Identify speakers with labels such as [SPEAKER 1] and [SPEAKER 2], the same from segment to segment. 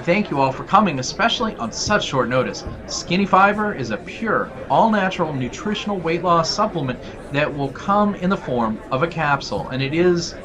[SPEAKER 1] thank you all for coming, especially on such short notice. Skinny Fiber is a pure, all-natural nutritional weight loss supplement that will come in the form of a capsule, and it is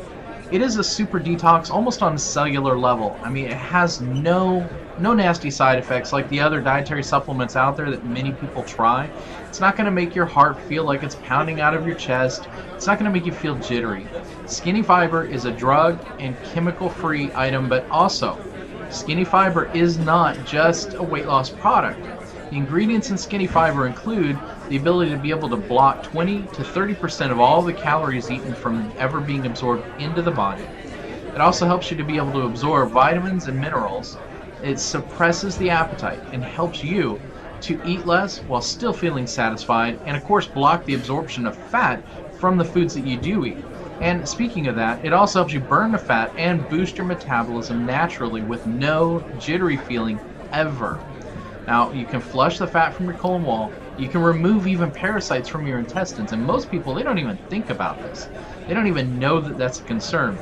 [SPEAKER 1] a super detox almost on a cellular level. I mean, it has no nasty side effects like the other dietary supplements out there that many people try. It's not going to make your heart feel like it's pounding out of your chest. It's not going to make you feel jittery. Skinny Fiber is a drug and chemical-free item, but also Skinny Fiber is not just a weight loss product. The ingredients in Skinny Fiber include the ability to be able to block 20 to 30% of all the calories eaten from ever being absorbed into the body. It also helps you to be able to absorb vitamins and minerals. It suppresses the appetite and helps you to eat less while still feeling satisfied, and of course block the absorption of fat from the foods that you do eat. And speaking of that, it also helps you burn the fat and boost your metabolism naturally with no jittery feeling ever. Now, you can flush the fat from your colon wall. You can remove even parasites from your intestines. And most people, they don't even think about this. They don't even know that that's a concern.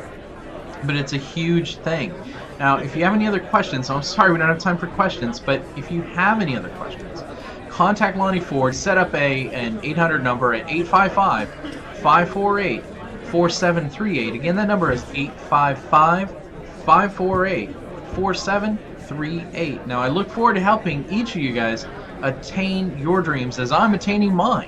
[SPEAKER 1] But it's a huge thing. Now, if you have any other questions, I'm sorry we don't have time for questions, but if you have any other questions, contact Lonnie Ford. Set up an 800 number at 855-548-4738. Again, that number is 855-548-4738. Now, I look forward to helping each of you guys attain your dreams as I'm attaining mine.